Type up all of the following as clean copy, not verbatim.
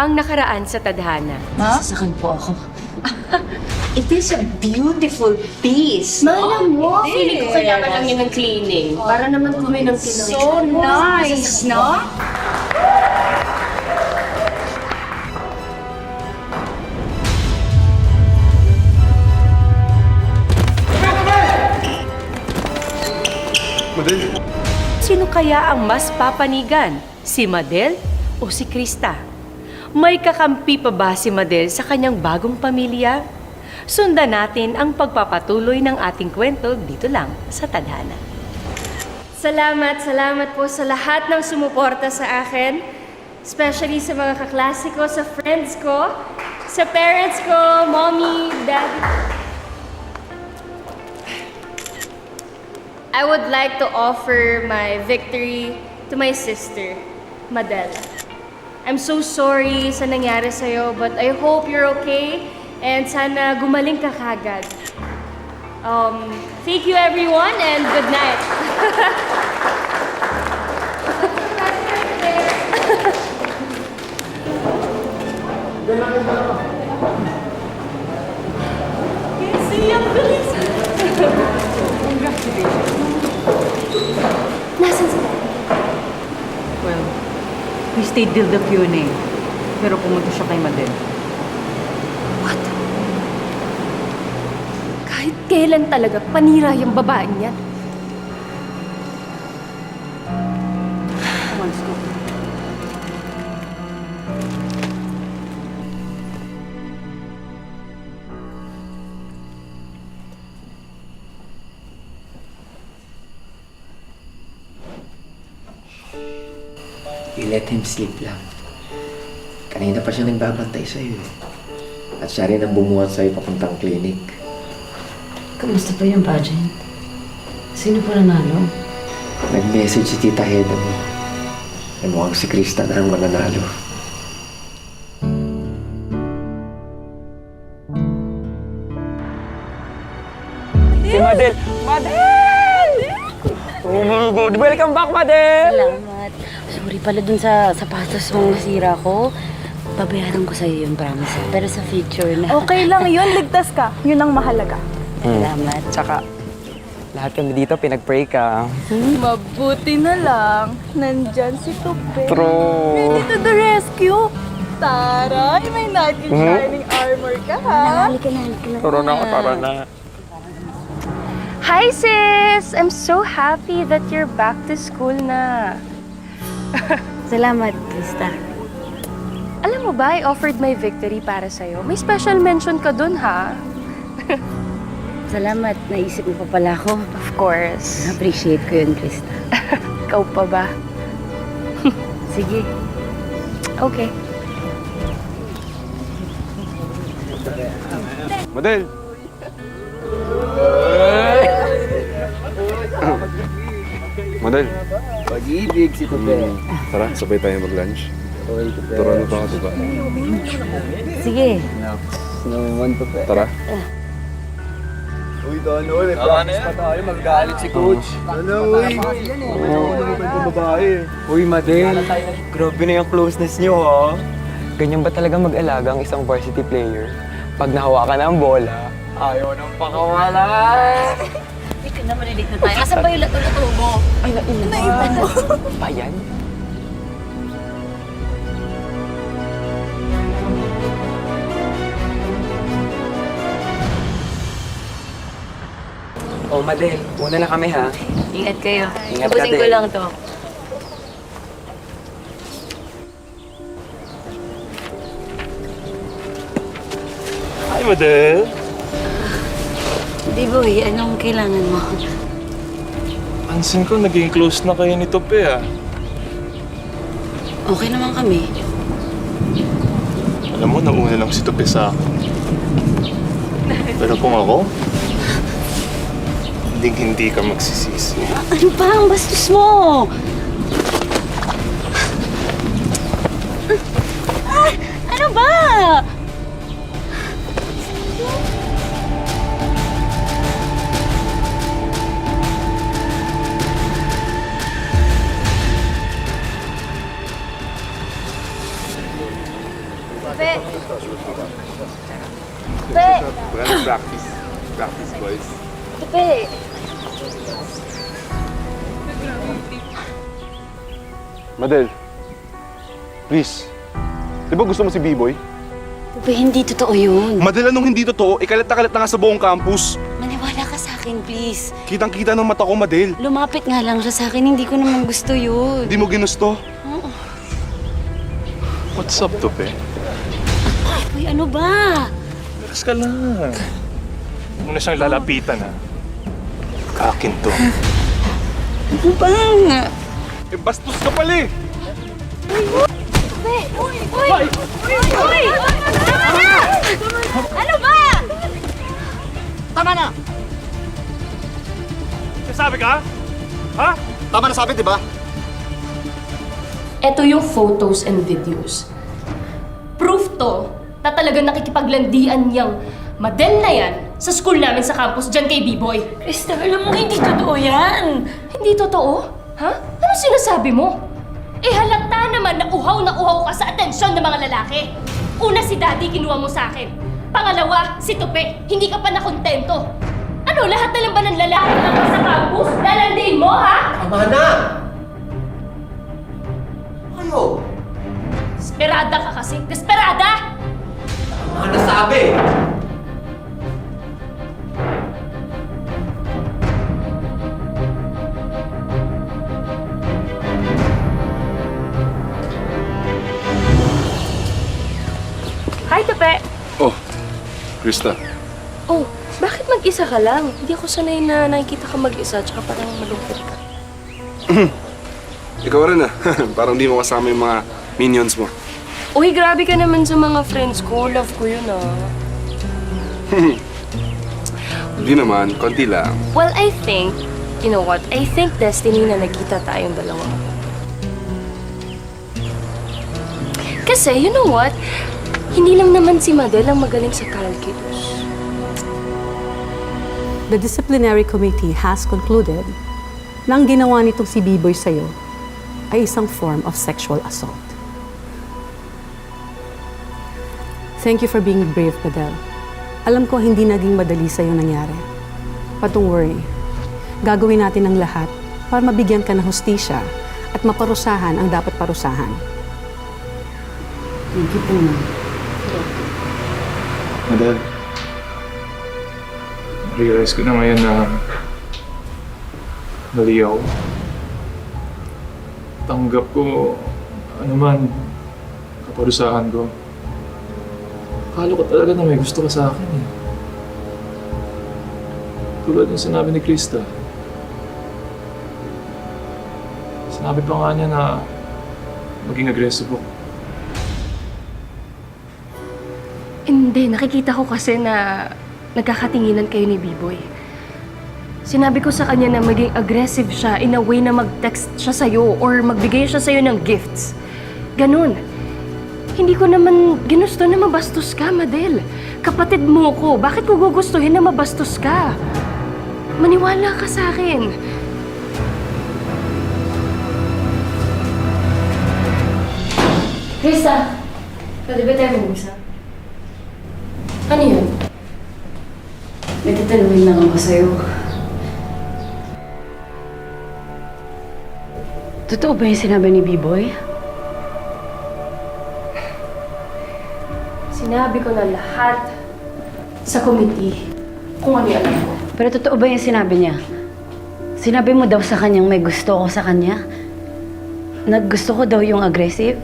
ang nakaraan sa tadhana. Sasakan po ako. It is a beautiful piece. Alam mo, feeling ko kailangan lang yun ng cleaning. Para naman kumi ng cleaning. So nice, no? Madel, Sino kaya ang mas papanigan? Si Madel o si Krista? May kakampi pa ba si Madel sa kanyang bagong pamilya? Sundan natin ang pagpapatuloy ng ating kwento dito lang sa Tadhana. Salamat po sa lahat ng sumuporta sa akin. Especially sa mga kaklase ko, sa friends ko, sa parents ko, mommy, daddy. I would like to offer my victory to my sister, Madel. I'm so sorry sa nangyari sa'yo, but I hope you're okay and sana gumaling ka kagad. Thank you everyone and good night. Nasaan sila? Well, we stayed till the Q&A. Pero pumunta siya kay Madel. What? Kahit kailan talaga panira yung babaeng yan. Come on, let's go. You let him sleep lang. Kanina pa siya nagbabantay sa'yo eh. At siya rin ang bumuhat sa'yo papuntang clinic. Kamusta pa yung pageant? Sino pa nanalo? Nag-message si Tita Heda mo. Na mukhang si Krista na ang mananalo. Si Madel! Madel! Oh my God! Welcome back, Madel! Salamat. Sorry pala dun sa sapatos mong nasira ko. Babayaran ko sa'yo yun, promise. Pero sa future na. Okay lang yun, ligtas ka. Yun ang mahalaga. Salamat. Tsaka, lahat kami dito pinag-pray ka. Mabuti na lang. Nandyan si Tupe. True. Ready to the rescue. Taray, may knight in shining armor ka, ha? Halika na, halika na. Turo na ako, tara na. Hi sis! I'm so happy that you're back to school na. Salamat, Krista. Alam mo ba, I offered my victory para sa'yo. May special mention ka dun, ha? Salamat, naisip mo pa pala ako. Of course. Appreciate ko yun, Krista. Ikaw pa ba? Sige. Okay. Madel! Madel, Pag-ibig si Tupe. tara, sabay tayo mag-lunch. Turo na ba, diba? Sige. Naman Tupe. Tara. Uy, Dono, may practice pa tayo. Magagalit si Coach. Ano, uy? Uy, Madel! Grabe na yung closeness niyo, ha? Ganyan ba talaga mag-alaga ang isang varsity player? Pag nahawakan na ang bola, ayaw nang pakawala! Hindi ka na malilig na tayo. Asan ba yung lato-lato mo? Ay, naiwan mo! Ba yan? Oh, Madel, una na kami, ha? Ingat kayo. Ingat ka Tapusin ko din. lang to. Hi, Madel! Di boy, anong kailangan mo? Pansin ko, naging close na kayo ni Tope, ah. Okay naman kami. Alam mo, nauna lang si Tope sa akin. Pero kung ako, hindi ka magsisisi. Ano ba ang bastos mo? Ano ba? Pe! Pe! Practice. Practice, boys. Pe! Madel, please. Di ba gusto mo si B-Boy? Pepe, hindi totoo yun. Madel, anong hindi totoo? Ikalat na kalat na nga sa buong campus. Maniwala ka sa akin, please. Kitang-kita ng mata ko, Madel. Lumapit nga lang siya sa akin, hindi ko naman gusto yun. Hindi mo ginusto. What's up, Tope? Uy, ano ba? Relax ka lang. Huwag mo na siyang lalapitan, ha? Kakin to. Ano ba? Eh, bastos ka pala eh. Pe! Uy! Uy! Uy! Tama na! Ano ba? Tama na! Sabi ka? Ha? Tama na sabi, di ba? Ito yung photos and videos. Proof to na talagang nakikipaglandian niyang Madel na yan sa school namin sa campus dyan kay B-Boy. Krista, alam mo, hindi totoo yan. Hindi totoo? Ha? Ano sinasabi mo? Eh halata naman na uhaw ka sa atensyon ng mga lalaki. Una si Daddy kinuha mo sa akin. Pangalawa, si Tupe, hindi ka pa nakontento. Ano, lahat na lang ba ng lalaki lang sa campus? Lalandiin mo, ha? Tama na! Kayo! Desperada ka kasi. Desperada! Tama na sabi! Hi, Tupe! Oh, Krista. Oh, bakit mag-isa ka lang? Hindi ako sanay na nakikita ka mag-isa tsaka parang malungkot ka. Ikaw rin ah. Parang di mo kasama yung mga minions mo. Uy, grabe ka naman sa mga friends ko. Love ko yun ah. Hindi naman, konti lang. Well, I think, you know what? I think destiny na nagkita tayong dalawa. Kasi, you know what? Hindi lang naman si Madel ang magaling sa calculus. The disciplinary committee has concluded na ang ginawa nitong si B-Boy sa'yo ay isang form of sexual assault. Thank you for being brave, Madel. Alam ko hindi naging madali sa'yo nangyari. But don't worry. Gagawin natin ang lahat para mabigyan ka ng hustisya at maparusahan ang dapat parusahan. Thank you po, ma'am. Madel, realize ko na ngayon na mali ako. Tanggap ko ano man kaparusahan ko. Akala ko talaga na may gusto ka sa akin eh. Tulad ng sinabi ni Krista. Sinabi pa nga niya na maging aggressive ako. Hindi, nakikita ko kasi na nagkakatinginan kayo ni B-Boy. Sinabi ko sa kanya na maging aggressive siya in a way na mag-text siya sa'yo or magbigay siya sa'yo ng gifts. Ganun. Hindi ko naman ginusto na mabastos ka, Madel. Kapatid mo ko, bakit ko gugustuhin na mabastos ka? Maniwala ka sa akin. Krista, pwede ba tayo mag-usap? Ano yun? May tatanungin lang ako sa'yo. Totoo ba yung sinabi ni B-Boy? Sinabi ko na lahat sa committee kung ano yung alam ko. Pero totoo ba yung sinabi niya? Sinabi mo daw sa kanyang may gusto ko sa kanya? Naggusto ko daw yung aggressive?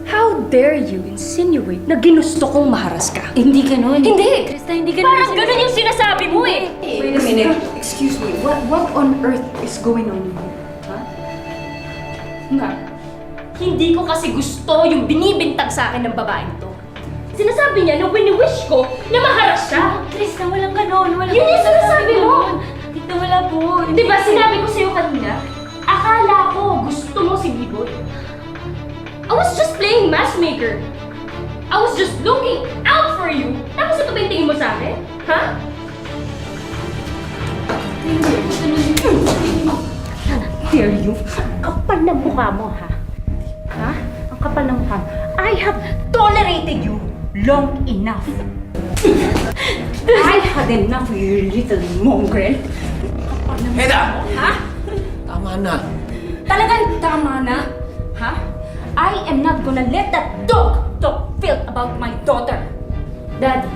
How dare you insinuate na ginusto kong maharas ka? Hindi ganun. Hindi! Krista, hindi ganun. Parang ganun yung sinasabi mo eh! Wait a minute. Excuse me. What on earth is going on here? Huh? Ma, hindi ko kasi gusto yung binibintag sa akin ng babaeng to. Sinasabi niya na wini-wish ko na maharas siya. Krista, walang ganun. Walang Yun yung sinasabi mo! Krista, wala po. Diba sinabi ko sa'yo kanina, akala ko gusto mo si B-Boy. I was just playing matchmaker. I was just looking out for you. Tapos ito ba yung tingin mo sa akin? Ha? Dare you? Ang kapal ng mukha mo, ha? Ha? Ang kapal ng mukha mo. I have tolerated you long enough. I had enough, you little mongrel. Eda! Ha? Tama na. Talagang tama na? Ha? I am not gonna let that dog talk filth about my daughter. Daddy,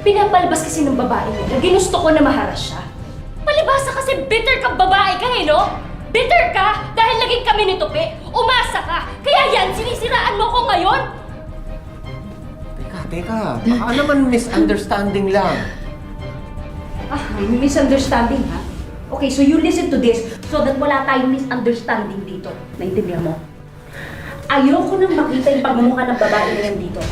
pinapalabas kasi ng babae niya na ginusto ko na maharas siya. Palibasa kasi bitter ka babae ka eh, no? Bitter ka dahil naging kami ni Tupi. Umasa ka. Kaya yan, sinisiraan mo ko ngayon. Teka. Baka naman misunderstanding lang. Misunderstanding, ha? Okay, so you listen to this so that wala tayong misunderstanding dito. Naintindihan mo? Ayoko nang makita yung pagmumukha ng babae na yan dito.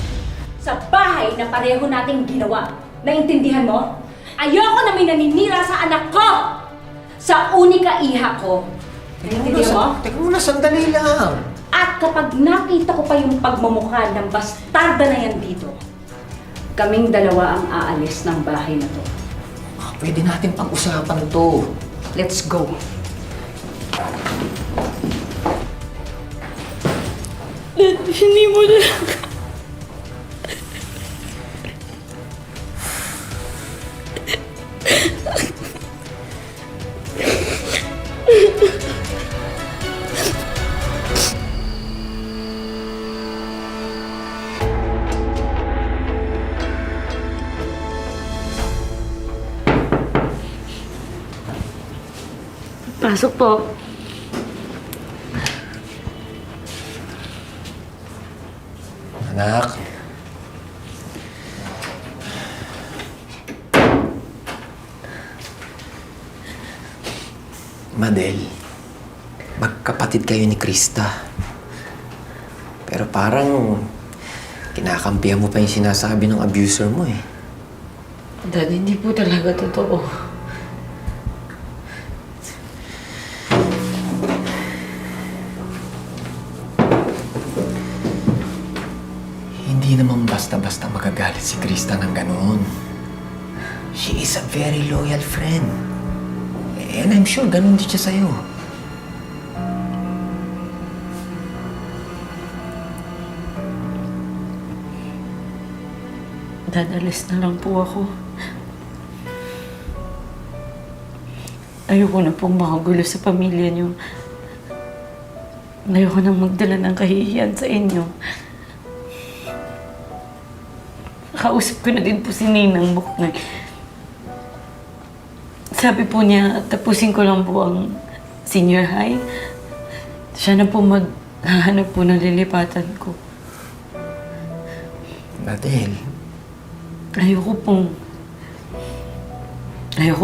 Sa bahay na pareho nating ginawa. Naintindihan mo? Ayoko na may naninira sa anak ko! Sa unika iha ko. Naintindihan mo? Teka muna, sandali lang. At kapag nakita ko pa yung pagmumukha ng bastarda na yan dito, kaming dalawa ang aalis ng bahay na to. Pwede natin pag-usapan to. Let's go. Hindi mo na... Pasok po. Anak. Madel, magkapatid kayo ni Krista. Pero parang kinakampihan mo pa yung sinasabi ng abuser mo eh. Dad, hindi po talaga totoo. Hindi naman basta-basta magagalit si Krista ng ganoon. She is a very loyal friend. And I'm sure ganun din siya sa'yo. Dad, alis na lang po ako. Ayoko na pong makagulo sa pamilya niyo. Ayoko nang magdala ng kahihiyan sa inyo. Kausap ko na din po si Ninang Buknoy. Sabi po niya, tapusin ko lang po ang senior high. Siya na po maghahanap po ng lilipatan ko. Madel, Ayoko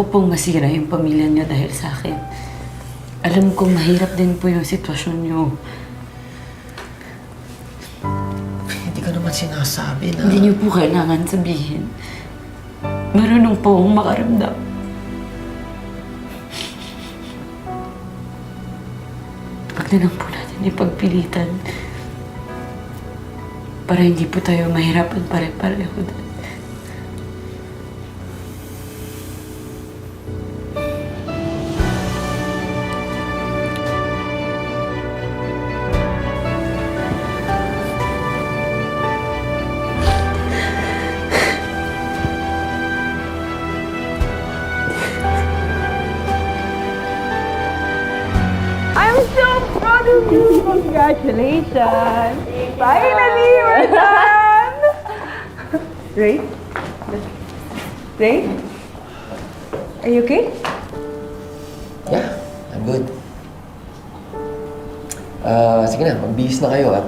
pong masira yung pamilya niyo dahil sa akin. Alam ko mahirap din po yung sitwasyon niyo. hindi ka naman sinasabi na... Hindi niyo po kailangan sabihin. Marunong po akong makaramdam. Huwag na lang po natin ipagpilitan para hindi po tayo mahirapan pare-pareho. I'm so proud of you! Congratulations! Finally, we're done! Ray? Ray? Are you okay? Yeah, I'm good. Sige na, magbihis na kayo at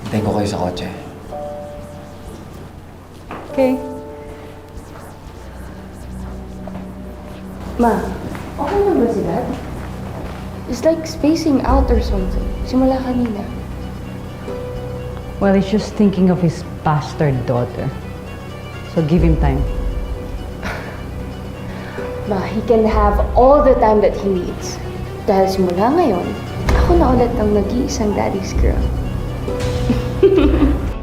hintayin ko kayo sa kotse. Okay. Ma, okay lang ba si Dad? It's like spacing out or something. Simula kanina. Well, he's just thinking of his bastard daughter. So give him time. Ma, he can have all the time that he needs. Dahil simula ngayon, ako na ulit ang nag-iisang daddy's girl.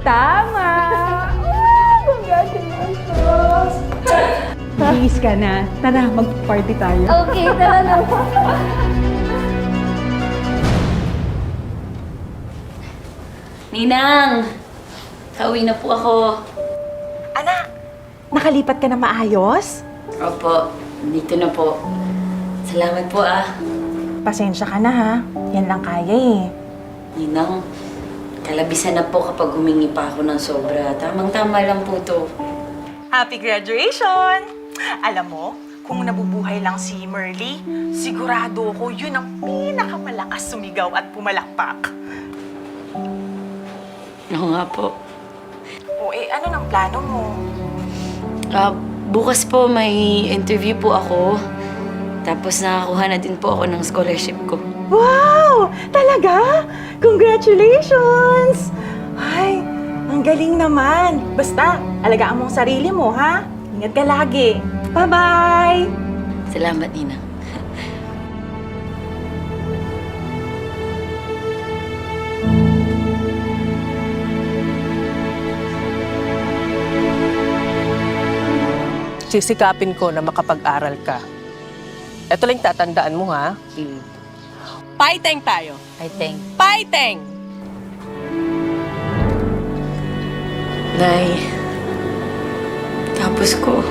Tama! Oh, congratulations! Bihis ka na. Tara, mag-party tayo. Okay, tara na. Ninang! Pauwi na po ako. Anak, nakalipat ka na maayos? Opo, dito na po. Salamat po Pasensya ka na ha. Yan lang kaya eh. Ninang, kalabisan na po kapag humingi pa ako ng sobra. Tamang-tama lang po to. Happy graduation! Alam mo, kung nabubuhay lang si Merly, sigurado ko yun ang pinakamalakas sumigaw at pumalakpak. Oo nga po. O ano ng plano mo? Bukas po may interview po ako. Tapos nakakuha na din po ako ng scholarship ko. Wow! Talaga? Congratulations! Ay, ang galing naman. Basta, alagaan mo ang sarili mo, ha? Ingat ka lagi. Bye-bye! Salamat, Ninang. Sisikapin ko na makapag-aral ka. Ito lang tatandaan mo, ha? Paiteng tayo. Paiteng. Paiteng! Nay, tapos ko.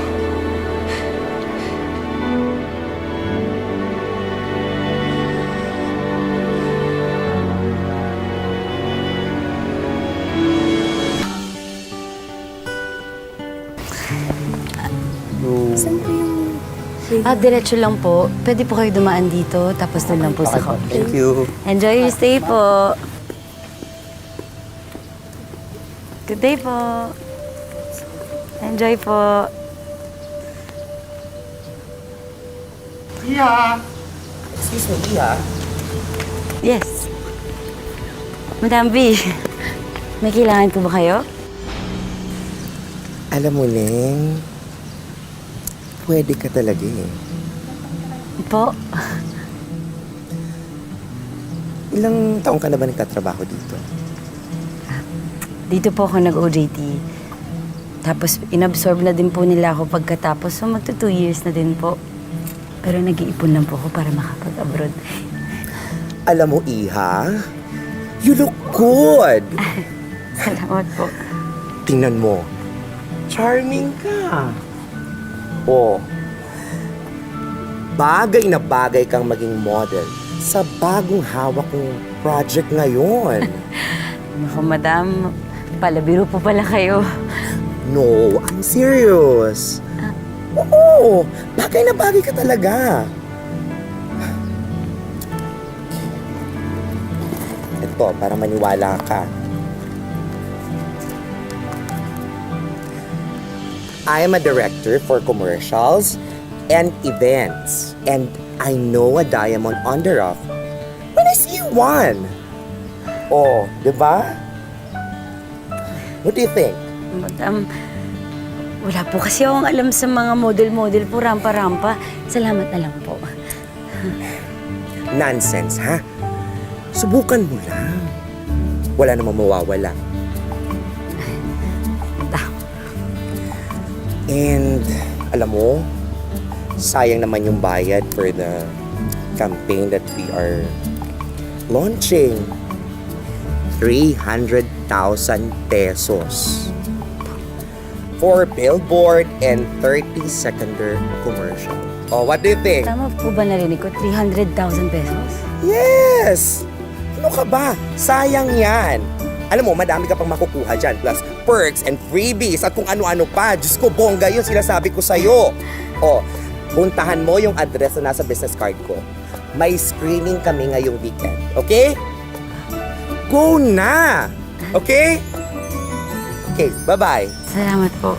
Diretso lang po. Pwede po kayo dumaan dito, tapos doon lang po sa coffee. Thank you. Enjoy your stay po. Good day po. Enjoy po. Iya! Excuse me, Iya. Yes. Madam B, may kailangan po ba kayo? Alam mo, Neng, pwede ka talaga eh. Po? Ilang taong ka na ba nagtatrabaho dito? Dito po ako nag-OJT. Tapos inabsorb na din po nila ako pagkatapos. So magto 2 years na din po. Pero nag-iipon lang po ako para makapag-abroad. Alam mo, Iha, you look good! Salamat po. Tingnan mo, charming ka. Oh, bagay na bagay kang maging model sa bagong hawak kong project ngayon. Naku, madam, palabiro po pala kayo. No, I'm serious. Oo, bagay na bagay ka talaga. Ito, para maniwala ka. I am a director for commercials and events. And I know a diamond on the rough when I see one. Oh, di ba? What do you think? Madam, wala po kasi akong alam sa mga model-model po, rampa-rampa. Salamat na lang po. Nonsense, ha? Subukan mo lang. Wala namang mawawala. And, alam mo, sayang naman yung bayad for the campaign that we are launching. 300,000 pesos for billboard and 30-seconder commercial. Oh, what do you think? Tama po ba narinig ko? 300,000 pesos? Yes! Ano ka ba? Sayang yan. Alam mo, madami ka pang makukuha dyan. Plus, perks and freebies at kung ano-ano pa. Diyos ko, bongga yun, sinasabi ko sa'yo. O, puntahan mo yung address na nasa business card ko. May screening kami ngayong weekend. Okay? Go na! Okay? Okay, bye-bye. Salamat po.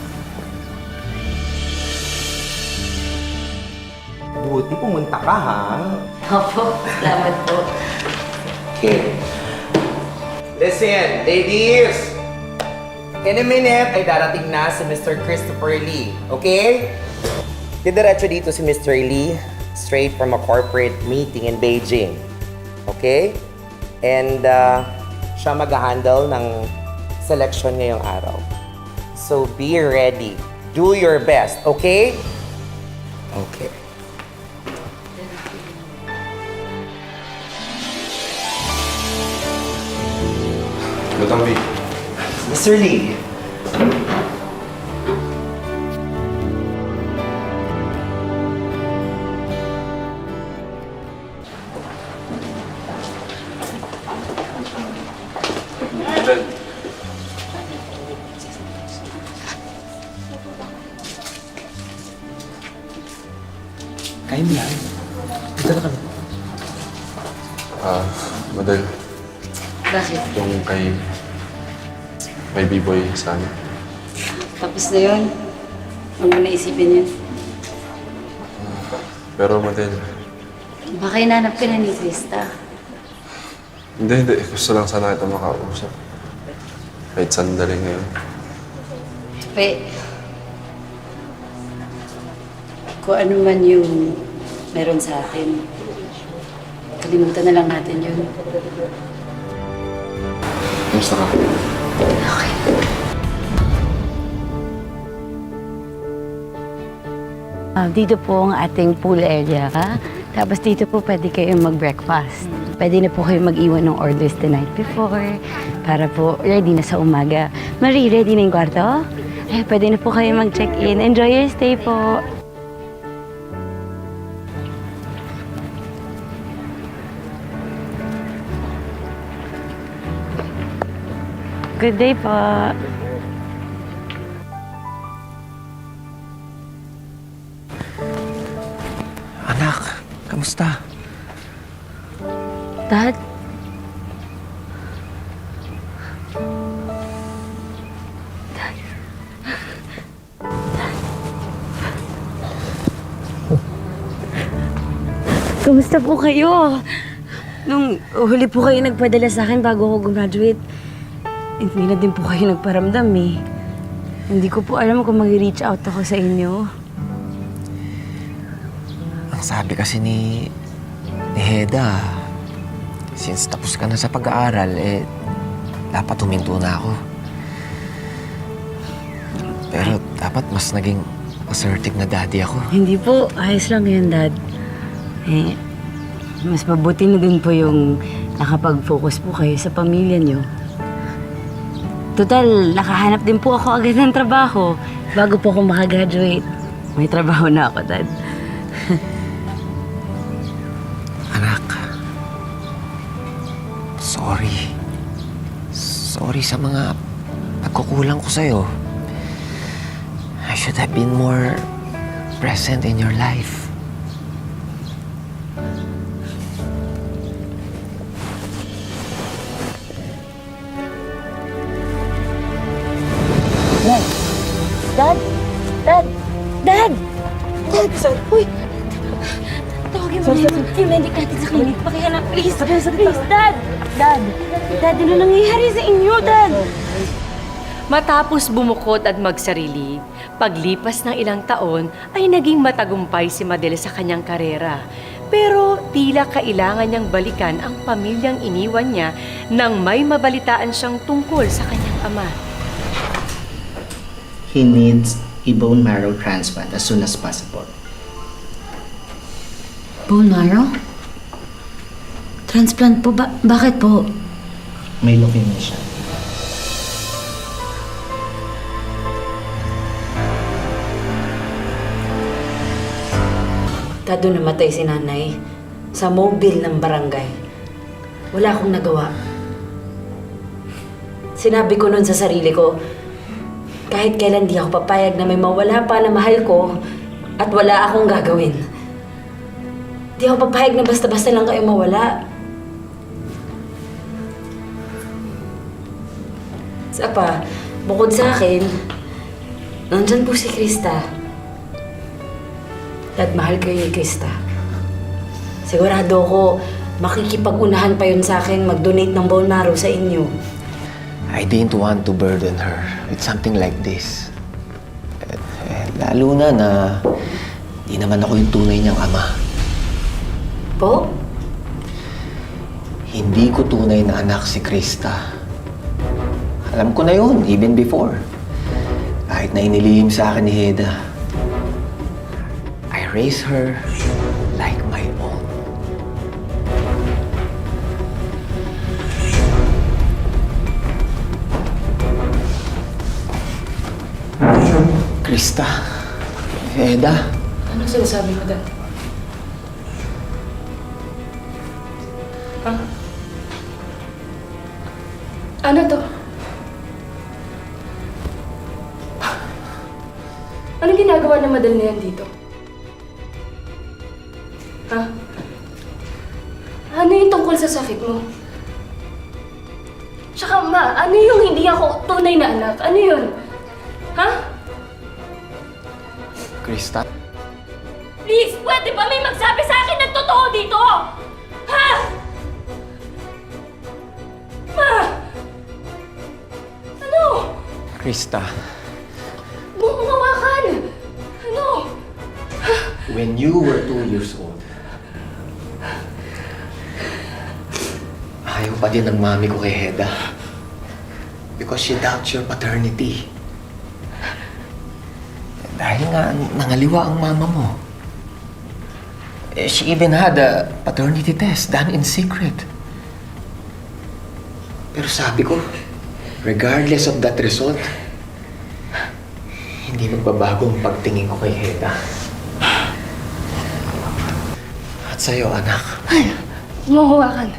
Buti pumunta ka, ha? Opo, salamat po. Okay. Listen, ladies! In a minute ay darating na si Mr. Christopher Lee, okay? Didiretso dito si Mr. Lee straight from a corporate meeting in Beijing. Okay? And siya mag-handle ng selection ngayong araw. So be ready. Do your best, okay? Okay. Madam B, Mr. Lee. Madel, Kain mo yan. Dito na kami. Madel, Bakit? yung kay B-Boy sana. Tapos na yun. Huwag mo na isipin yun. Pero Madel, Baka hinanap ka na ni Krista. hindi. Gusto lang sana kita makausap. Kahit sandali ngayon. Pe, kung ano man yung meron sa akin, kalimutan na lang natin yun. Kamusta ka? Okay. Dito po ang ating pool area. Tapos dito po pwede kayong mag-breakfast. Pwede na po kayong mag-iwan ng orders the night before para po ready na sa umaga. Marie, ready na yung kwarto? Pwede na po kayo mag-check-in. Enjoy your stay po. Good day po. Anak, kamusta? Dad? Kumusta po kayo? Nung huli po kayo nagpadala sa akin bago ako gumraduate, hindi na din po kayo nagparamdam eh. Hindi ko po alam kung mag-reach out ako sa inyo. Ang sabi kasi ni Heda, since tapos ka na sa pag-aaral, dapat huminto na ako. Pero dapat mas naging assertive na daddy ako. Hindi po, ayos lang yun, Dad. Mas mabuti na din po yung nakapag-focus po kayo sa pamilya niyo. Total, nakahanap din po ako agad ng trabaho bago po ako makagraduate. May trabaho na ako, Dad. Anak, sorry. Sorry sa mga pagkukulang ko sa'yo. I should have been more present in your life. Dad! Dad! Dad! Dad! Uy! Tawagin mo na yung medic natin sa clinic. Pakihanap, please. Please, Dad! Dad! Dad, ano nangyayari sa inyo, Dad? Matapos bumukod at magsarili, paglipas ng ilang taon ay naging matagumpay si Madel sa kanyang karera. Pero tila kailangan niyang balikan ang pamilyang iniwan niya nang may mabalitaan siyang tungkol sa kanyang ama. He needs a bone marrow transplant as soon as possible. Bone marrow? Transplant po ba? Bakit po? May leukemia siya. Tado namatay si nanay sa mobile ng barangay. Wala akong nagawa. Sinabi ko nun sa sarili ko, kahit kailan di ako papayag na may mawala pa na mahal ko at wala akong gagawin. Di ako papayag na basta-basta lang kayo mawala. Isa pa, bukod sa akin, nandyan po si Krista. At mahal kayo ni Krista. Sigurado ko, makikipag-unahan pa yun sa akin mag-donate ng bone marrow sa inyo. I didn't want to burden her with something like this. Lalo na di naman ako yung tunay niyang ama. Po? Hindi ko tunay na anak si Krista. Alam ko na yun, even before. Kahit na inilihim sa akin ni Heda. I raised her like my own. Krista? Eda? Anong sinasabi mo, Dad? Ano to? Anong ginagawa ng Madel na yan dito? Ha? Ano yung tungkol sa sakit mo? Tsaka ma, ano yung hindi ako tunay na anak? Ano yun? Ha? Krista? Please, pwede ba may magsabi sa akin ng totoo dito? Ha? Ma! Ano? Krista, Bumawakan! Ano? when you were 2 years old, ayaw pa din ng mami ko kay Heda. Because she doubts your paternity. Dahil nga nangaliwa ang mama mo. She even had a paternity test done in secret. Pero sabi ko, regardless of that result, hindi magbabago ang pagtingin ko kay Heda. At sa'yo, anak. Bumawakan.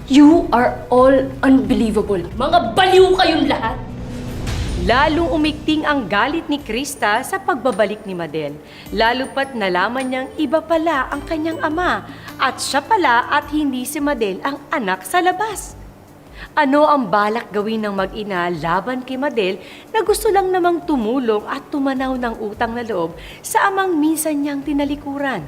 You are all unbelievable. Mga baliw kayong lahat. Lalong umigting ang galit ni Krista sa pagbabalik ni Madel. Lalo pat nalaman niyang iba pala ang kanyang ama at siya pala at hindi si Madel ang anak sa labas. Ano ang balak gawin ng mag-ina laban kay Madel na gusto lang namang tumulong at tumanaw ng utang na loob sa amang minsan niyang tinalikuran?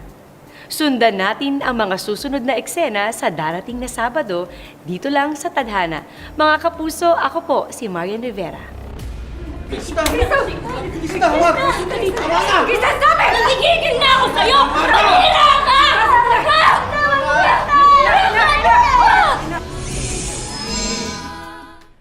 Sundan natin ang mga susunod na eksena sa darating na Sabado dito lang sa Tadhana. Mga kapuso, ako po si Marian Rivera. Krista, stop it! Tigil